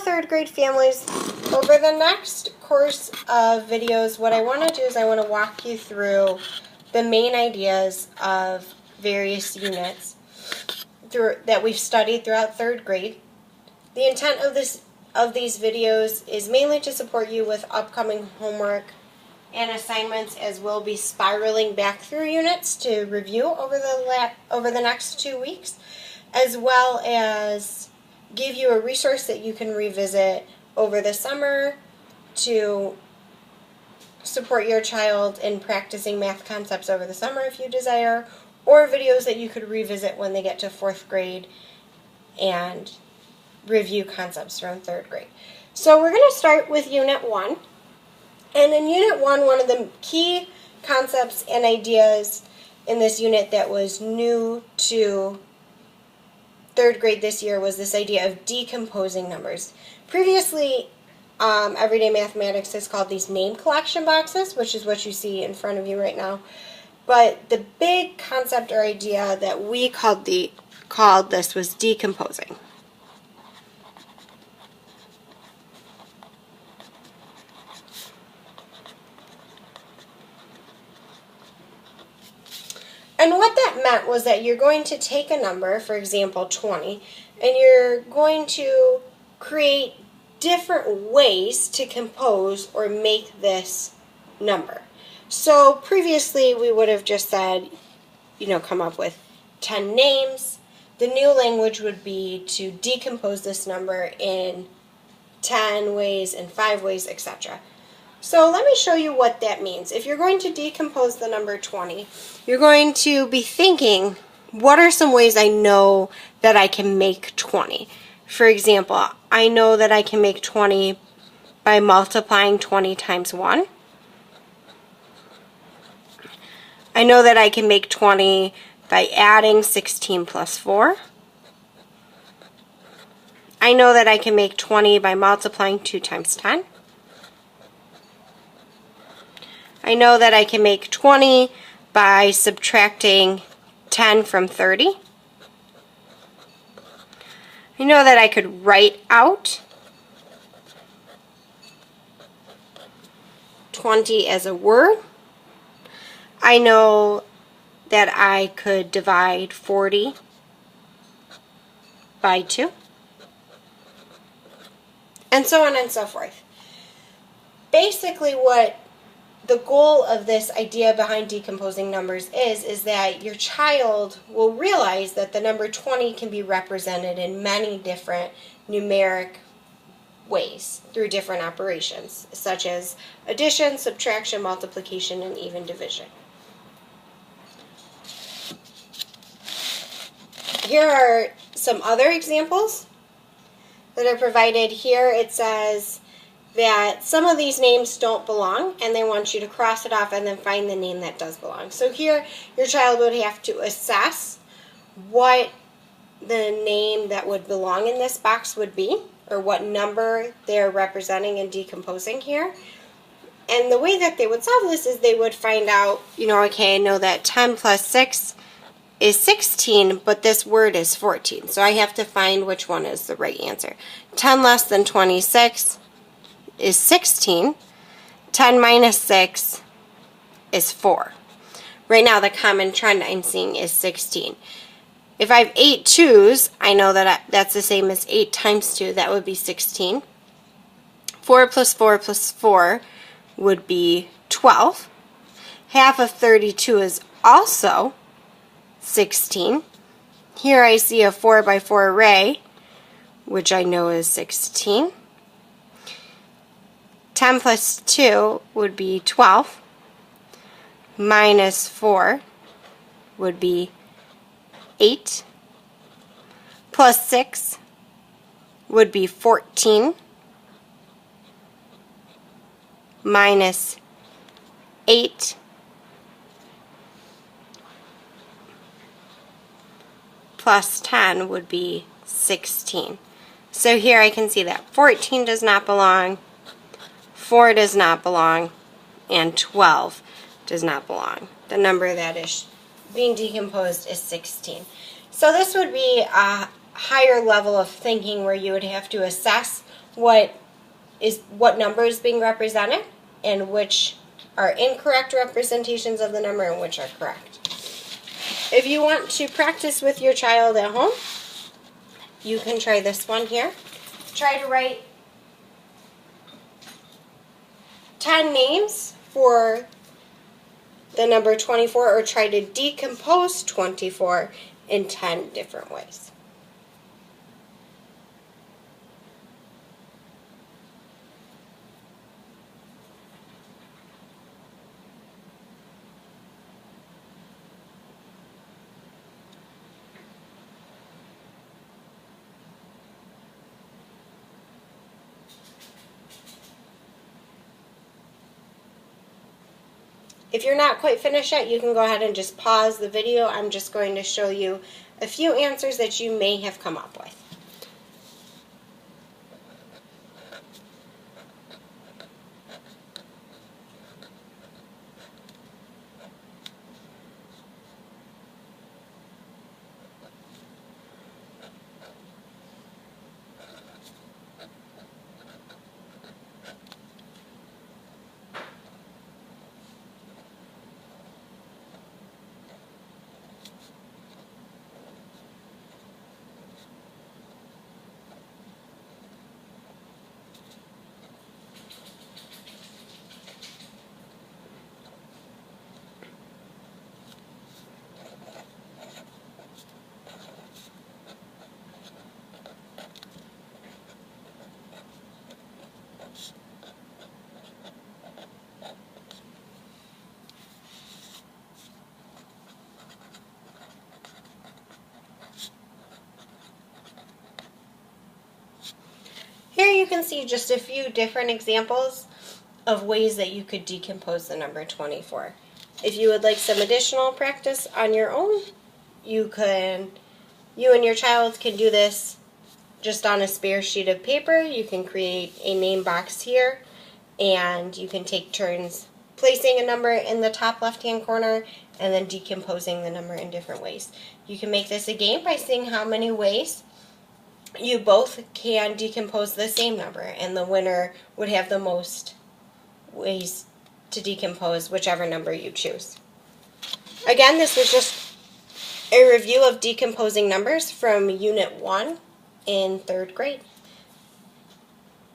third grade families, over the next course of videos, what I want to do is I want to walk you through the main ideas of various units that we've studied throughout third grade. The intent of these videos is mainly to support you with upcoming homework and assignments, as we'll be spiraling back through units to review over the next 2 weeks, as well as give you a resource that you can revisit over the summer to support your child in practicing math concepts over the summer if you desire, or videos that you could revisit when they get to 4th grade and review concepts from 3rd grade. So we're going to start with Unit 1. And in Unit 1, one of the key concepts and ideas in this unit that was new to 3rd grade this year was this idea of decomposing numbers. Previously, everyday mathematics has called these name collection boxes, which is what you see in front of you right now. But the big concept or idea that we called this was decomposing. And what that meant was that you're going to take a number, for example 20, and you're going to create different ways to compose or make this number. So previously we would have just said, come up with 10 names. The new language would be to decompose this number in 10 ways and 5 ways, etc. So let me show you what that means. If you're going to decompose the number 20, you're going to be thinking, what are some ways I know that I can make 20? For example, I know that I can make 20 by multiplying 20 times 1. I know that I can make 20 by adding 16 plus 4. I know that I can make 20 by multiplying 2 times 10. I know that I can make 20 by subtracting 10 from 30. I know that I could write out 20 as a word. I know that I could divide 40 by 2. And so on and so forth. Basically what the goal of this idea behind decomposing numbers is that your child will realize that the number 20 can be represented in many different numeric ways through different operations, such as addition, subtraction, multiplication, and even division. Here are some other examples that are provided. Here it says that some of these names don't belong, and they want you to cross it off and then find the name that does belong. So here, your child would have to assess what the name that would belong in this box would be, or what number they're representing and decomposing here. And the way that they would solve this is they would find out, okay, I know that 10 plus 6 is 16, but this word is 14. So I have to find which one is the right answer. 10 less than 26 is 16. 10 minus 6 is 4. Right now the common trend I'm seeing is 16. If I have 8 2's, I know that that's the same as 8 times 2. That would be 16. 4 plus 4 plus 4 would be 12. Half of 32 is also 16. Here I see a 4 by 4 array, which I know is 16. 10 plus 2 would be 12. Minus 4 would be 8. Plus 6 would be 14. Minus 8 plus 10 would be 16. So here I can see that 14 does not belong, 4 does not belong, and 12 does not belong. The number that is being decomposed is 16. So this would be a higher level of thinking where you would have to assess what number is being represented and which are incorrect representations of the number and which are correct. If you want to practice with your child at home, you can try this one here. Try to write 10 names for the number 24, or try to decompose 24 in 10 different ways. If you're not quite finished yet, you can go ahead and just pause the video. I'm just going to show you a few answers that you may have come up with. Here you can see just a few different examples of ways that you could decompose the number 24. If you would like some additional practice on your own, you and your child can do this just on a spare sheet of paper. You can create a name box here, and you can take turns placing a number in the top left-hand corner and then decomposing the number in different ways. You can make this a game by seeing how many ways you both can decompose the same number, and the winner would have the most ways to decompose whichever number you choose. Again, this was just a review of decomposing numbers from Unit 1 in 3rd grade.